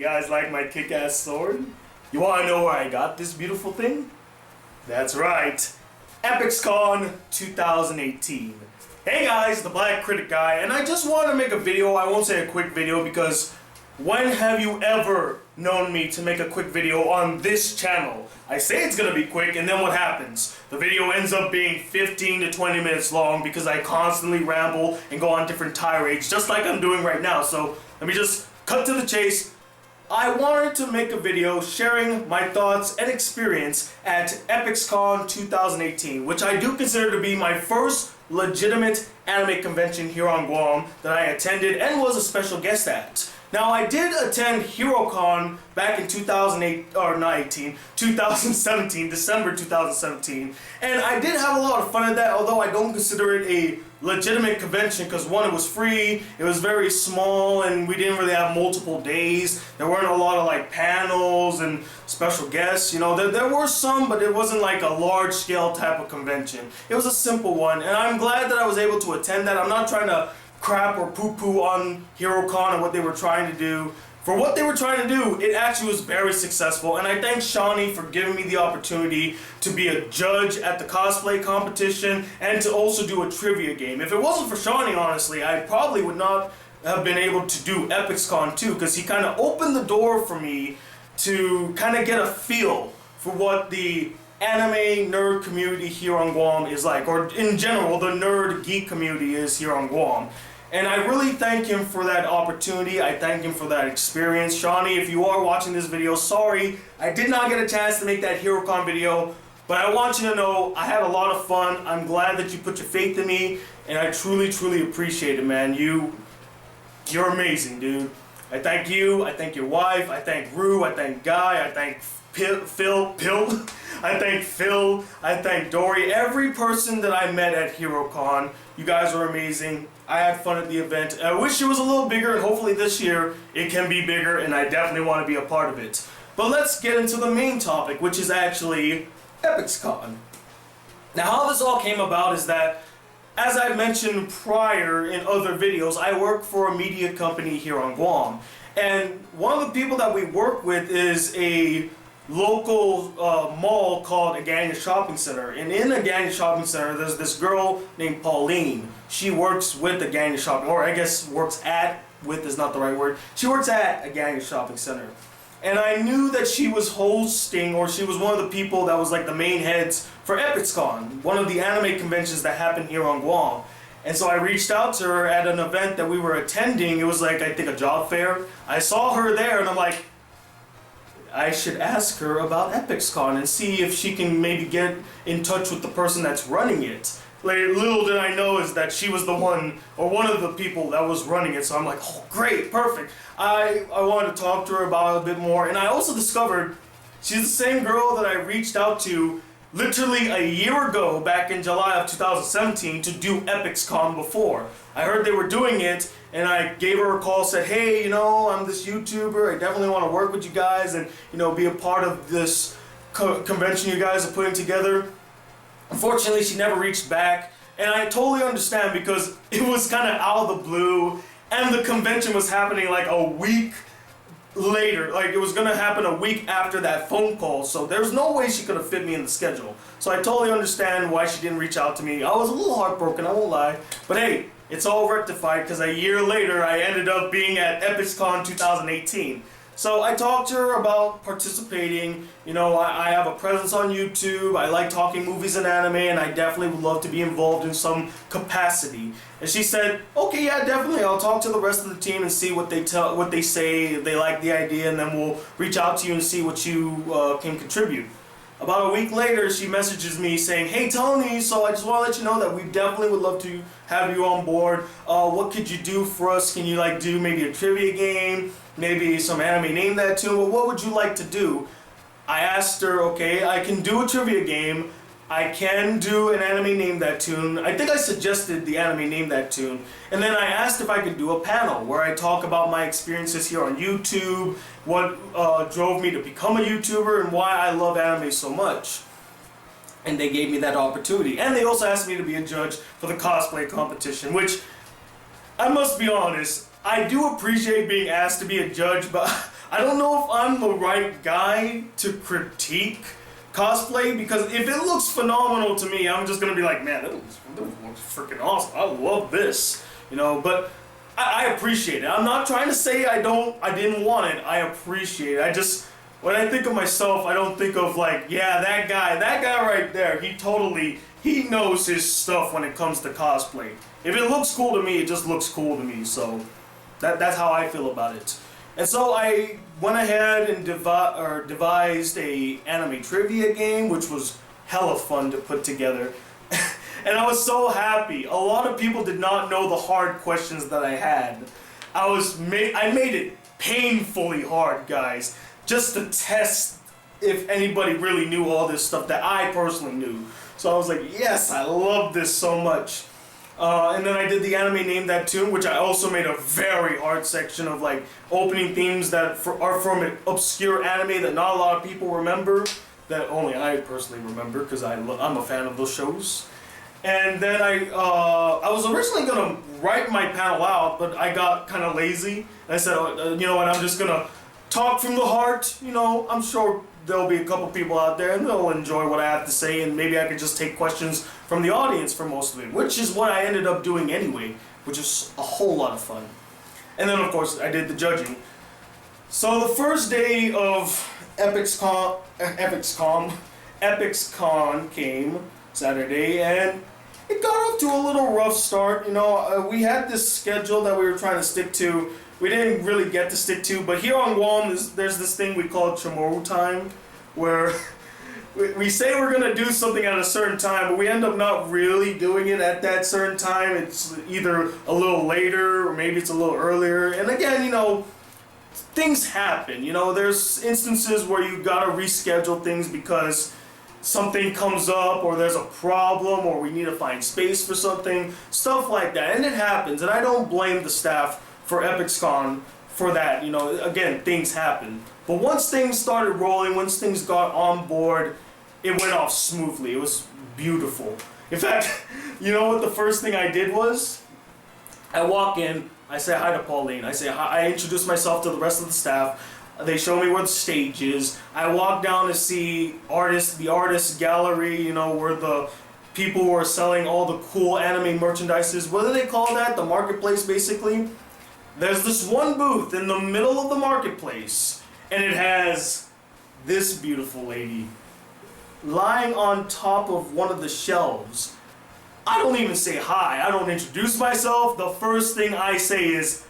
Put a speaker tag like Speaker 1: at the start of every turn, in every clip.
Speaker 1: guys like my kick-ass sword? You wanna know where I got this beautiful thing? That's right, EpixCon 2018. Hey guys, the Black Critic Guy, and I just wanted to make a video. I won't say a quick video because when have you ever known me to make a quick video on this channel? I say it's gonna be quick, and then what happens? The video ends up being 15 to 20 minutes long because I constantly ramble and go on different tirades, just like I'm doing right now. So let me just cut to the chase. I wanted to make a video sharing my thoughts and experience at EpixCon 2018, which I do consider to be my first legitimate anime convention here on Guam that I attended and was a special guest at. Now, I did attend HeroCon back in 2017, December 2017, and I did have a lot of fun at that, although I don't consider it a legitimate convention because one, it was free, it was very small, and we didn't really have multiple days. There weren't a lot of like panels and special guests, you know. There were some, but it wasn't like a large scale type of convention. It was a simple one, and I'm glad that I was able to attend that. I'm not trying to crap or poo-poo on HeroCon and what they were trying to do. For what they were trying to do, it actually was very successful, and I thank Shawnee for giving me the opportunity to be a judge at the cosplay competition and to also do a trivia game. If it wasn't for Shawnee, honestly, I probably would not have been able to do EpixCon too, because he kind of opened the door for me to kind of get a feel for what the anime nerd community here on Guam is like, or in general, the nerd geek community is here on Guam. And I really thank him for that opportunity. I thank him for that experience. Shawnee, if you are watching this video, sorry, I did not get a chance to make that HeroCon video, but I want you to know I had a lot of fun. I'm glad that you put your faith in me, and I truly, truly appreciate it, man. You're amazing, dude. I thank you, I thank your wife, I thank Rue, I thank Guy, I thank Phil, I thank Phil, I thank Dory, every person that I met at HeroCon. You guys were amazing. I had fun at the event. I wish it was a little bigger, and hopefully this year it can be bigger, and I definitely want to be a part of it. But let's get into the main topic, which is actually EpixCon. Now, how this all came about is that, as I mentioned prior in other videos, I work for a media company here on Guam. And one of the people that we work with is a local mall called Agana Shopping Center, and in Agana Shopping Center there's this girl named Pauline. She works with Agana Shopping, or I guess works at, with is not the right word, she works at Agana Shopping Center. And I knew that she was hosting, or she was one of the people that was like the main heads for EpixCon, one of the anime conventions that happened here on Guam. And so I reached out to her at an event that we were attending. It was like, I think, a job fair. I saw her there and I'm like, I should ask her about EpixCon and see if she can maybe get in touch with the person that's running it. Like, little did I know is that she was the one, or one of the people that was running it. So I'm like, oh great, perfect. I wanted to talk to her about it a bit more, and I also discovered she's the same girl that I reached out to literally a year ago, back in July of 2017, to do EpixCon before. I heard they were doing it, and I gave her a call, said, hey, you know, I'm this YouTuber, I definitely want to work with you guys and, you know, be a part of this convention you guys are putting together. Unfortunately, she never reached back, and I totally understand because it was kind of out of the blue, and the convention was happening like a week later. Like, it was gonna happen a week after that phone call, so there's no way she could have fit me in the schedule. So I totally understand why she didn't reach out to me. I was a little heartbroken, I won't lie, but hey, it's all rectified because a year later I ended up being at EpixCon 2018. So I talked to her about participating. You know, I have a presence on YouTube, I like talking movies and anime, and I definitely would love to be involved in some capacity. And she said, okay, yeah, definitely, I'll talk to the rest of the team and see what they say, if they like the idea, and then we'll reach out to you and see what you can contribute. About a week later, she messages me saying, hey Tony, so I just want to let you know that we definitely would love to have you on board. What could you do for us? Can you like do maybe a trivia game? Maybe some anime name that tune? Well, what would you like to do? I asked her, okay, I can do a trivia game. I can do an anime name that tune. I think I suggested the anime name that tune. And then I asked if I could do a panel where I talk about my experiences here on YouTube, what drove me to become a YouTuber, and why I love anime so much. And they gave me that opportunity. And they also asked me to be a judge for the cosplay competition, which, I must be honest, I do appreciate being asked to be a judge, but I don't know if I'm the right guy to critique cosplay, because if it looks phenomenal to me, I'm just gonna be like, man, that looks freaking awesome. I love this, you know. But I appreciate it. I'm not trying to say I didn't want it. I appreciate it. I just, when I think of myself, I don't think of like, yeah, that guy right there. He knows his stuff when it comes to cosplay. If it looks cool to me, it just looks cool to me. So that's how I feel about it. And so I went ahead and devised a anime trivia game, which was hella fun to put together. And I was so happy. A lot of people did not know the hard questions that I had. I made it painfully hard, guys, just to test if anybody really knew all this stuff that I personally knew. So I was like, yes, I love this so much. And then I did the anime Name That Tune, which I also made a very hard section of like opening themes that are from an obscure anime that not a lot of people remember, that only I personally remember because I'm a fan of those shows. And then I was originally gonna write my panel out, but I got kind of lazy. And I said, you know what, I'm just gonna talk from the heart. You know, I'm sure there'll be a couple people out there and they'll enjoy what I have to say, and maybe I could just take questions from the audience for most of it, which is what I ended up doing anyway, which is a whole lot of fun. And then of course I did the judging. So the first day of EpixCon came Saturday, and it got off to a little rough start. You know, we had this schedule that we were trying to stick to. We didn't really get to stick to, but here on Guam, there's this thing we call Chamorro time, where we say we're gonna do something at a certain time, but we end up not really doing it at that certain time. It's either a little later, or maybe it's a little earlier. And again, you know, things happen. You know, there's instances where you gotta reschedule things because something comes up, or there's a problem, or we need to find space for something, stuff like that. And it happens, and I don't blame the staff for EpixCon for that. You know, again, things happen. But once things started rolling, once things got on board, it went off smoothly. It was beautiful. In fact, you know what the first thing I did was? I walk in, I say hi to Pauline. I say hi, I introduce myself to the rest of the staff. They show me where the stage is. I walk down to see the artist gallery, you know, where the people who are selling all the cool anime merchandise is. What do they call that? The marketplace, basically. There's this one booth in the middle of the marketplace, and it has this beautiful lady lying on top of one of the shelves. I don't even say hi. I don't introduce myself. The first thing I say is,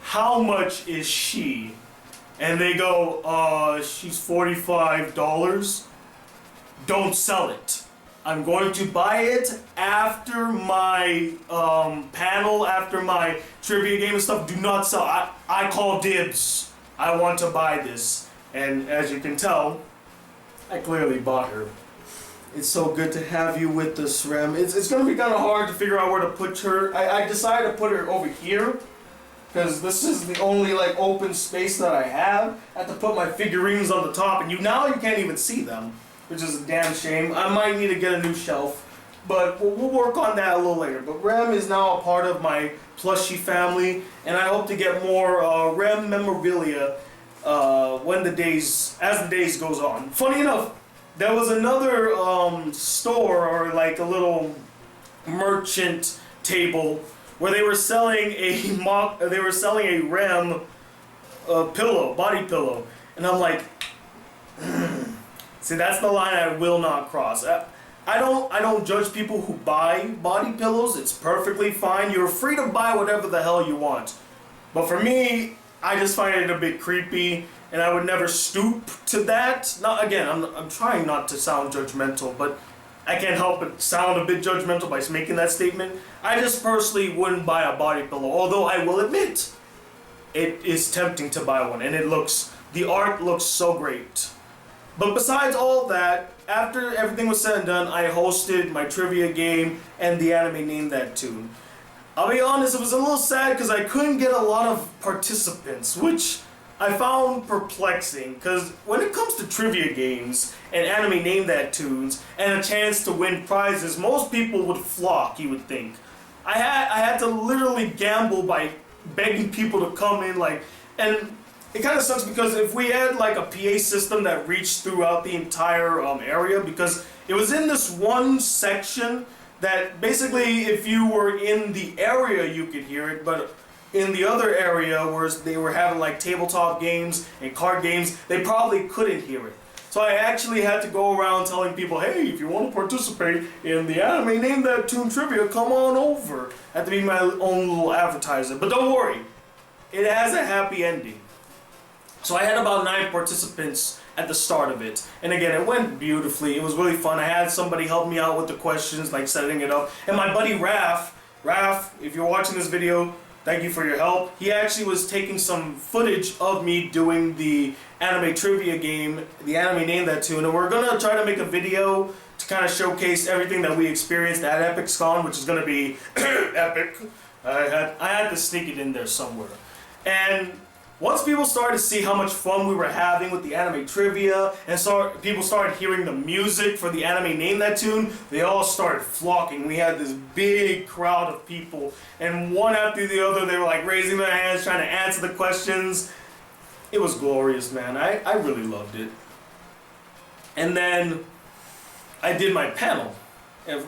Speaker 1: how much is she? And they go, she's $45. Don't sell it. I'm going to buy it after my panel, after my trivia game and stuff. Do not sell. I call dibs. I want to buy this. And as you can tell, I clearly bought her. It's so good to have you with us, Rem. It's going to be kind of hard to figure out where to put her. I decided to put her over here, because this is the only like open space that I have. I have to put my figurines on the top, and now you can't even see them, which is a damn shame. I might need to get a new shelf, but we'll work on that a little later. But Rem is now a part of my plushie family, and I hope to get more Rem memorabilia as the days goes on. Funny enough, there was another store, or like a little merchant table, where they were selling a Rem pillow, body pillow, and I'm like, see, that's the line I will not cross. I don't judge people who buy body pillows. It's perfectly fine. You're free to buy whatever the hell you want. But for me, I just find it a bit creepy, and I would never stoop to that. Not again. I'm trying not to sound judgmental, but I can't help but sound a bit judgmental by making that statement. I just personally wouldn't buy a body pillow, although I will admit, it is tempting to buy one, and the art looks so great. But besides all that, after everything was said and done, I hosted my trivia game and the anime Name That Tune. I'll be honest, it was a little sad because I couldn't get a lot of participants, which I found perplexing, because when it comes to trivia games and anime Name That Tunes and a chance to win prizes, most people would flock, you would think. I had to literally gamble by begging people to come in, and it kind of sucks because if we had like a PA system that reached throughout the entire area, because it was in this one section that basically if you were in the area you could hear it, but in the other area where they were having like tabletop games and card games, they probably couldn't hear it. So I actually had to go around telling people, hey, if you want to participate in the anime Name That Tune trivia, come on over. I had to be my own little advertiser. But don't worry, it has a happy ending. So I had about 9 participants at the start of it. And again, it went beautifully. It was really fun. I had somebody help me out with the questions, like setting it up. And my buddy Raph, if you're watching this video, thank you for your help. He actually was taking some footage of me doing the anime trivia game, the anime Name That Tune, and we're gonna try to make a video to kind of showcase everything that we experienced at EpixCon, which is gonna be epic. I had to sneak it in there somewhere. And once people started to see how much fun we were having with the anime trivia, and people started hearing the music for the anime Name That Tune, they all started flocking. We had this big crowd of people, and one after the other, they were like raising their hands, trying to answer the questions. It was glorious, man. I really loved it. And then I did my panel.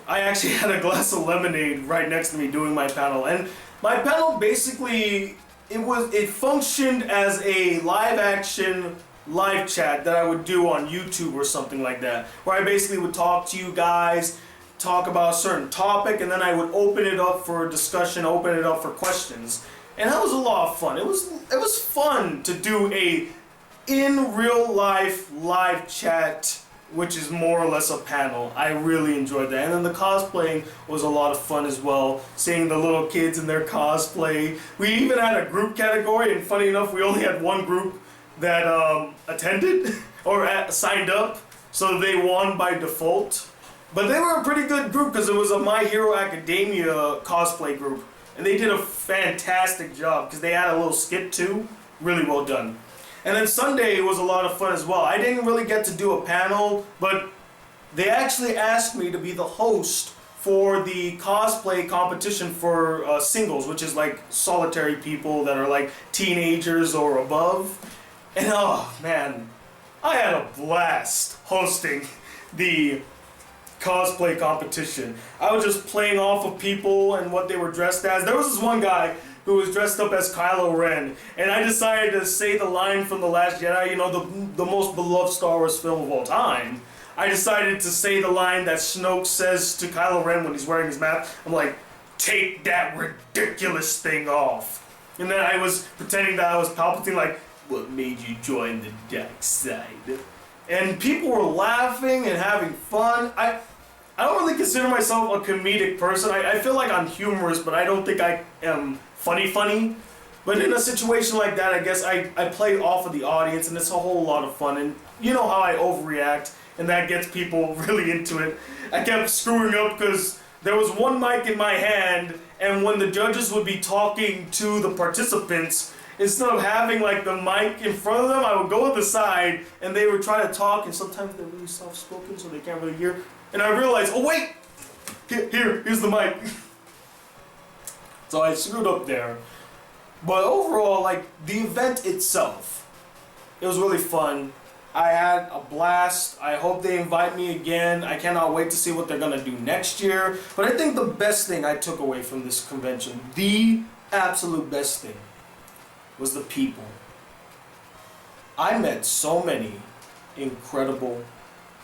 Speaker 1: I actually had a glass of lemonade right next to me doing my panel, and my panel basically, it functioned as a live chat that I would do on YouTube or something like that, where I basically would talk to you guys, talk about a certain topic, and then I would open it up for discussion, open it up for questions. And that was a lot of fun. It was fun to do a in real life live chat, which is more or less a panel. I really enjoyed that. And then the cosplaying was a lot of fun as well, seeing the little kids in their cosplay. We even had a group category, and funny enough, we only had one group that attended or signed up, so they won by default. But they were a pretty good group because it was a My Hero Academia cosplay group, and they did a fantastic job because they had a little skit too. Really well done. And then Sunday was a lot of fun as well. I didn't really get to do a panel, but they actually asked me to be the host for the cosplay competition for singles, which is like solitary people that are like teenagers or above. And oh man, I had a blast hosting the cosplay competition. I was just playing off of people and what they were dressed as. There was this one guy who was dressed up as Kylo Ren, and I decided to say the line from The Last Jedi, you know, the most beloved Star Wars film of all time. I decided to say the line that Snoke says to Kylo Ren when he's wearing his mask. I'm like, take that ridiculous thing off. And then I was pretending that I was Palpatine, like, what made you join the dark side? And people were laughing and having fun. I don't really consider myself a comedic person. I feel like I'm humorous, but I don't think I am funny. But in a situation like that, I guess I play off of the audience, and it's a whole lot of fun. And you know how I overreact, and that gets people really into it. I kept screwing up because there was one mic in my hand, and when the judges would be talking to the participants, instead of having like the mic in front of them, I would go to the side, and they would try to talk, and sometimes they're really soft-spoken, so they can't really hear. And I realized, oh wait, here's the mic. So I screwed up there. But overall, like, the event itself, it was really fun. I had a blast. I hope they invite me again. I cannot wait to see what they're gonna do next year. But I think the best thing I took away from this convention, the absolute best thing, was the people. I met so many incredible,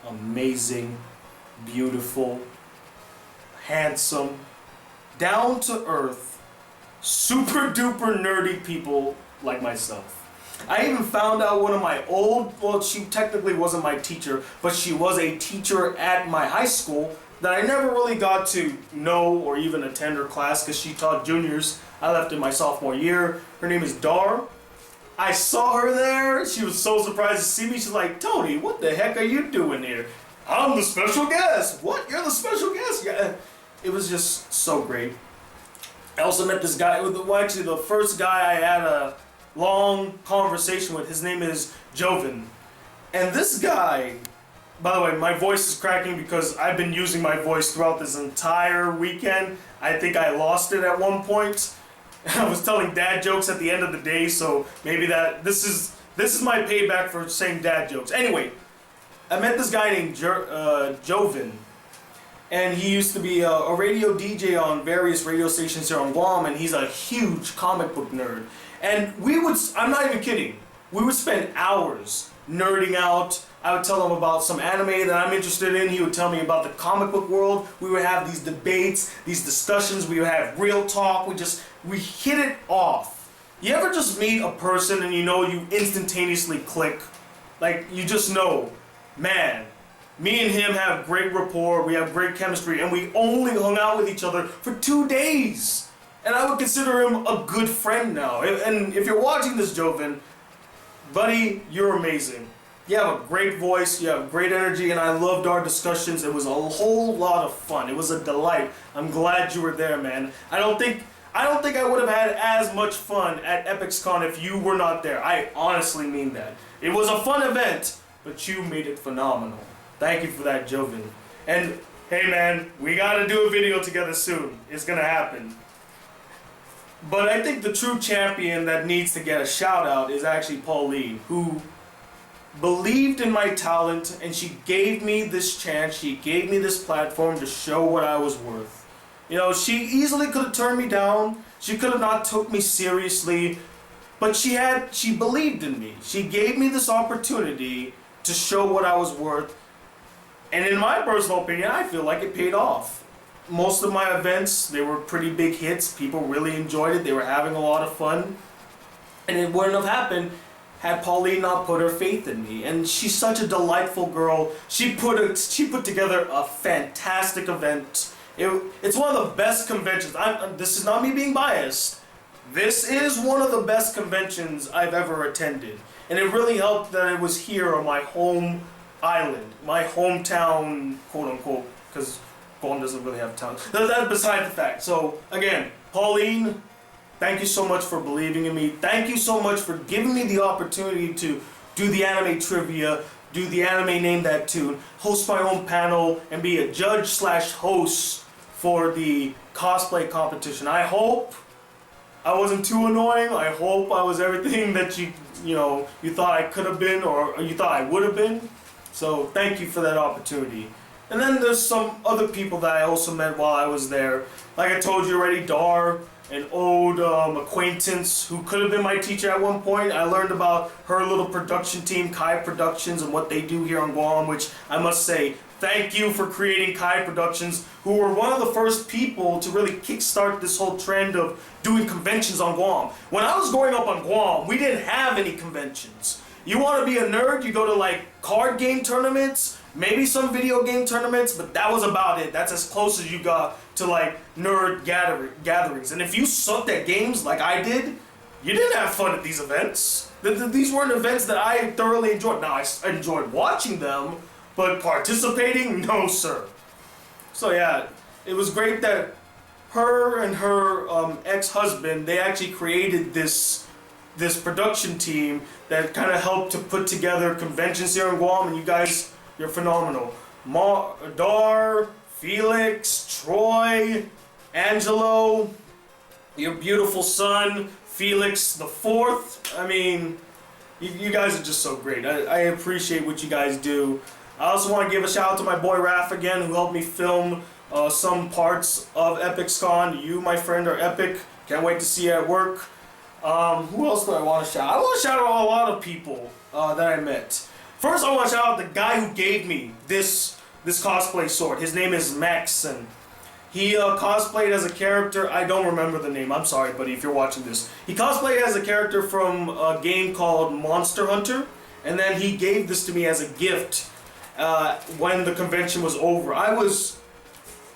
Speaker 1: amazing, beautiful, handsome, down to earth, super duper nerdy people like myself. I even found out one of my well, she technically wasn't my teacher, but she was a teacher at my high school that I never really got to know or even attend her class because she taught juniors. I left in my sophomore year. Her name is Dar. I saw her there. She was so surprised to see me. She's like, Tony, what the heck are you doing here? I'm the special guest. What? You're the special guest? Yeah. It was just so great. I also met this guy, well, actually the first guy I had a long conversation with, his name is Joven. And this guy, by the way, my voice is cracking because I've been using my voice throughout this entire weekend. I think I lost it at one point. I was telling dad jokes at the end of the day, so maybe this is This is my payback for saying dad jokes. Anyway, I met this guy named Joven, and he used to be a radio DJ on various radio stations here on Guam, and he's a huge comic book nerd. And I'm not even kidding, we would spend hours nerding out. I would tell him about some anime that I'm interested in. He would tell me about the comic book world. We would have these debates, these discussions. We would have real talk. We hit it off. You ever just meet a person and you instantaneously click? Like, you just know, man, me and him have great rapport. We have great chemistry, and we only hung out with each other for 2 days. And I would consider him a good friend now. And if you're watching this, Joven, buddy, you're amazing. You have a great voice, you have great energy, and I loved our discussions. It was a whole lot of fun. It was a delight. I'm glad you were there, man. I don't think I would have had as much fun at EpixCon if you were not there. I honestly mean that. It was a fun event, but you made it phenomenal. Thank you for that, Joven. And hey, man, we gotta do a video together soon. It's gonna happen. But I think the true champion that needs to get a shout out is actually Pauline, who believed in my talent, and she gave me this chance, she gave me this platform to show what I was worth. She easily could have turned me down, she could have not took me seriously, but she believed in me. She gave me this opportunity to show what I was worth, and in my personal opinion, I feel like it paid off. Most of my events, they were pretty big hits, people really enjoyed it, they were having a lot of fun, and it wouldn't have happened had Pauline not put her faith in me. And she's such a delightful girl. She put together a fantastic event. It's one of the best conventions. This is not me being biased. This is one of the best conventions I've ever attended. And it really helped that it was here on my home island, my hometown, quote unquote, because Guam doesn't really have town. That's beside the fact. So again, Pauline, thank you so much for believing in me. Thank you so much for giving me the opportunity to do the anime trivia, do the anime Name That Tune, host my own panel, and be a judge/host for the cosplay competition. I hope I wasn't too annoying. I hope I was everything that you thought I could have been, or you thought I would have been. So thank you for that opportunity. And then there's some other people that I also met while I was there. Like I told you already, Dar, an old acquaintance who could have been my teacher at one point. I learned about her little production team, Kai Productions, and what they do here on Guam, which I must say, thank you for creating Kai Productions, who were one of the first people to really kickstart this whole trend of doing conventions on Guam. When I was growing up on Guam, we didn't have any conventions. You want to be a nerd, you go to like card game tournaments, maybe some video game tournaments, but that was about it. That's as close as you got to like nerd gatherings. And if you sucked at games like I did, you didn't have fun at these events. These weren't events that I thoroughly enjoyed. Now, I enjoyed watching them, but participating, no sir. So yeah, it was great that her and her ex-husband, they actually created this production team that kind of helped to put together conventions here in Guam, and you guys, you're phenomenal. Dar, Felix, Troy, Angelo, your beautiful son, Felix the Fourth. I mean, you guys are just so great. I appreciate what you guys do. I also want to give a shout out to my boy Raph again, who helped me film some parts of EpixCon. You, my friend, are epic. Can't wait to see you at work. Who else do I want to shout out? I want to shout out a lot of people that I met. First, I want to shout out the guy who gave me this cosplay sword. His name is Maxon. He cosplayed as a character. I don't remember the name. I'm sorry, buddy, if you're watching this. He cosplayed as a character from a game called Monster Hunter, and then he gave this to me as a gift when the convention was over. I was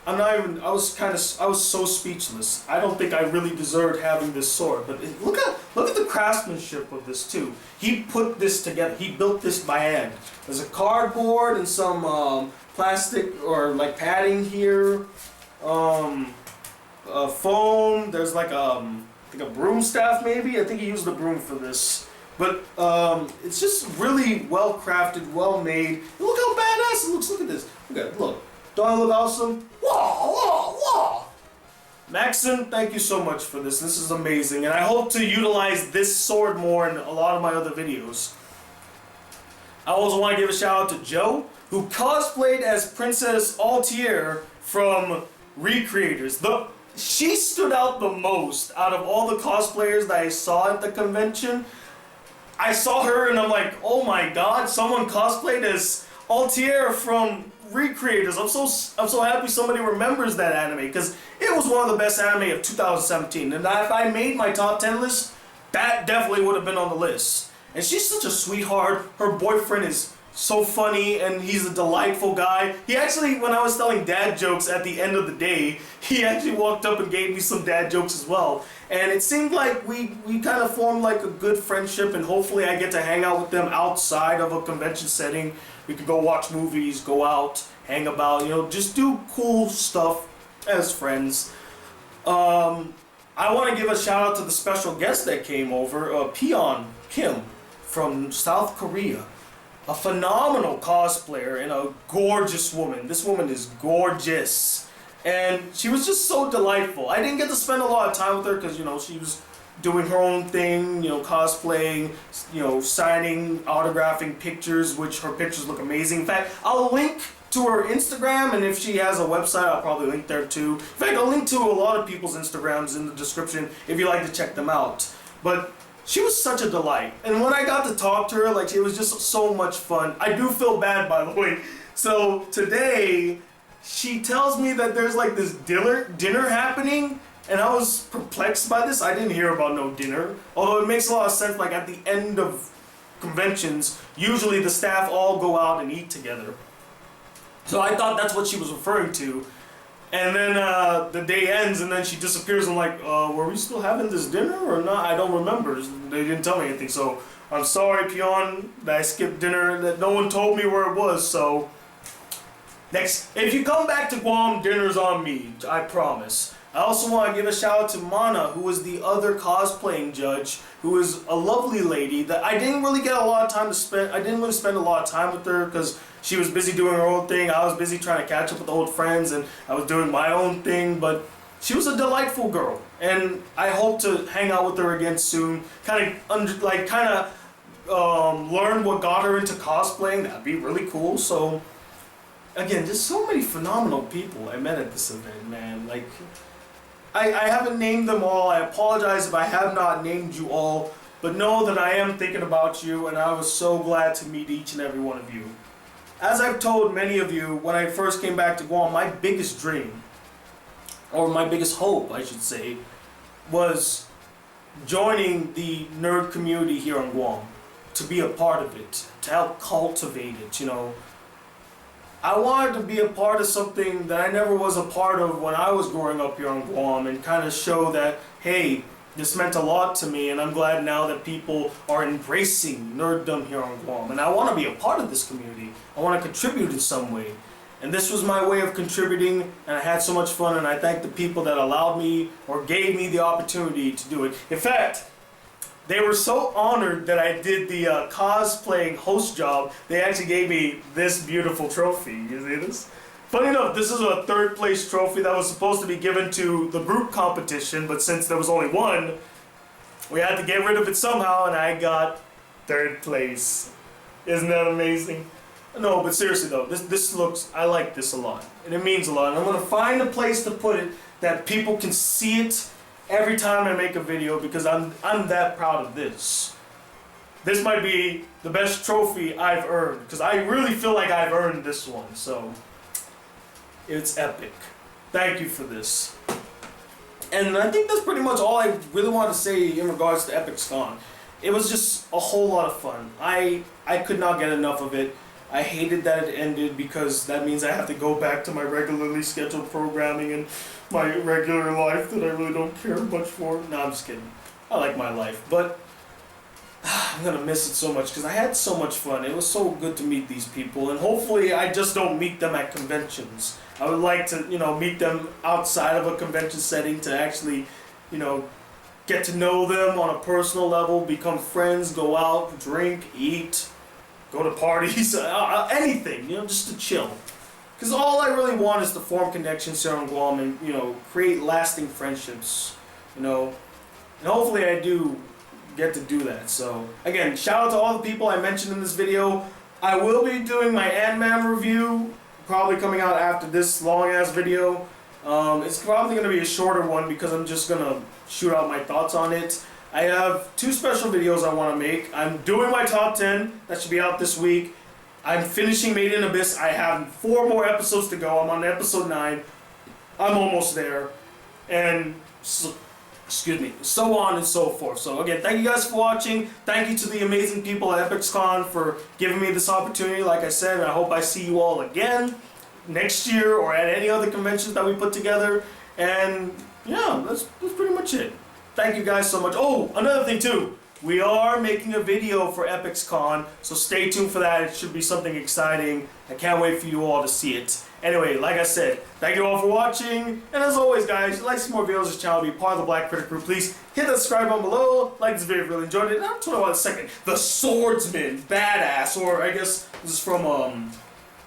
Speaker 1: so speechless. I don't think I really deserved having this sword, but look at the craftsmanship of this too. He put this together. He built this by hand. There's a cardboard and some plastic or like padding here, foam. There's like a broom staff maybe. I think he used the broom for this. But it's just really well crafted, well made. Look how badass it looks. Look at this. Look. Don't I look awesome? Whoa, whoa, whoa. Maxon, thank you so much for this. This is amazing, and I hope to utilize this sword more in a lot of my other videos. I also want to give a shout out to Joe, who cosplayed as Princess Altier from Recreators. She stood out the most out of all the cosplayers that I saw at the convention. I saw her and I'm like, oh my god, someone cosplayed as Altier from Recreators. I'm so happy somebody remembers that anime, because it was one of the best anime of 2017. And if I made my top 10 list, that definitely would have been on the list. And she's such a sweetheart. Her boyfriend is so funny, and he's a delightful guy. He actually, when I was telling dad jokes at the end of the day, he actually walked up and gave me some dad jokes as well. And it seemed like we kind of formed like a good friendship, and hopefully I get to hang out with them outside of a convention setting. We could go watch movies, go out, hang about, just do cool stuff as friends. I want to give a shout out to the special guest that came over, Peon Kim from South Korea. A phenomenal cosplayer and a gorgeous woman. This woman is gorgeous. And she was just so delightful. I didn't get to spend a lot of time with her because, she was doing her own thing, cosplaying, signing, autographing pictures, which her pictures look amazing. In fact, I'll link to her Instagram, and if she has a website, I'll probably link there too. In fact, I'll link to a lot of people's Instagrams in the description if you'd like to check them out. But she was such a delight. And when I got to talk to her, it was just so much fun. I do feel bad, by the way. So today, she tells me that there's this dinner happening, and I was perplexed by this. I didn't hear about no dinner, although it makes a lot of sense. At the end of conventions, usually the staff all go out and eat together. So I thought that's what she was referring to. And then the day ends, and then she disappears. I'm like, were we still having this dinner or not? I don't remember. They didn't tell me anything. So I'm sorry, Peon, that I skipped dinner, that no one told me where it was. So next, if you come back to Guam, dinner's on me, I promise. I also want to give a shout out to Mana, who was the other cosplaying judge, who is a lovely lady that I didn't really get a lot of time to spend. I didn't really spend a lot of time with her because she was busy doing her own thing. I was busy trying to catch up with old friends, and I was doing my own thing. But she was a delightful girl, and I hope to hang out with her again soon. Learn what got her into cosplaying. That'd be really cool. So again, just so many phenomenal people I met at this event, man. I haven't named them all. I apologize if I have not named you all, but know that I am thinking about you, and I was so glad to meet each and every one of you. As I've told many of you, when I first came back to Guam, my biggest dream, or my biggest hope, I should say, was joining the nerd community here on Guam, to be a part of it, to help cultivate it, I wanted to be a part of something that I never was a part of when I was growing up here on Guam, and kind of show that, hey, this meant a lot to me, and I'm glad now that people are embracing nerddom here on Guam. And I want to be a part of this community. I want to contribute in some way. And this was my way of contributing, and I had so much fun, and I thank the people that allowed me or gave me the opportunity to do it. In fact, they were so honored that I did the cosplaying host job, they actually gave me this beautiful trophy. You see this? Funny enough, this is a third place trophy that was supposed to be given to the group competition, but since there was only one, we had to get rid of it somehow, and I got third place. Isn't that amazing? No, but seriously though, I like this a lot, and it means a lot. And I'm gonna find a place to put it that people can see it every time I make a video, because I'm that proud of this. This might be the best trophy I've earned, because I really feel like I've earned this one, so it's epic. Thank you for this. And I think that's pretty much all I really want to say in regards to EpixCon. It was just a whole lot of fun. I could not get enough of it. I hated that it ended, because that means I have to go back to my regularly scheduled programming and my regular life that I really don't care much for. No, I'm just kidding. I like my life, but I'm gonna miss it so much because I had so much fun. It was so good to meet these people, and hopefully I just don't meet them at conventions. I would like to, meet them outside of a convention setting to actually, get to know them on a personal level, become friends, go out, drink, eat, go to parties, anything, just to chill. Because all I really want is to form connections here on Guam and, you know, create lasting friendships, you know. And hopefully I do get to do that. So, again, shout out to all the people I mentioned in this video. I will be doing my Ant-Man review, probably coming out after this long-ass video. It's probably going to be a shorter one because I'm just going to shoot out my thoughts on it. I have 2 special videos I want to make. I'm doing my top 10. That should be out this week. I'm finishing Made in Abyss. I have 4 more episodes to go. I'm on episode 9. I'm almost there. And, so on and so forth. So again, thank you guys for watching. Thank you to the amazing people at EpixCon for giving me this opportunity. Like I said, I hope I see you all again next year or at any other conventions that we put together. And yeah, that's pretty much it. Thank you guys so much. Oh, another thing too. We are making a video for EpixCon, so stay tuned for that. It should be something exciting. I can't wait for you all to see it. Anyway, like I said, thank you all for watching. And as always, guys, if you'd like to see more videos of this channel, be part of the Black Critic group, please hit that subscribe button below. Like this video if you really enjoyed it. And I'll talk about it in a second. The Swordsman, badass, or I guess this is from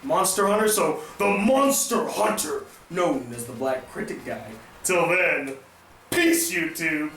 Speaker 1: Monster Hunter. So, the Monster Hunter, known as the Black Critic Guy. Till then, peace, YouTube.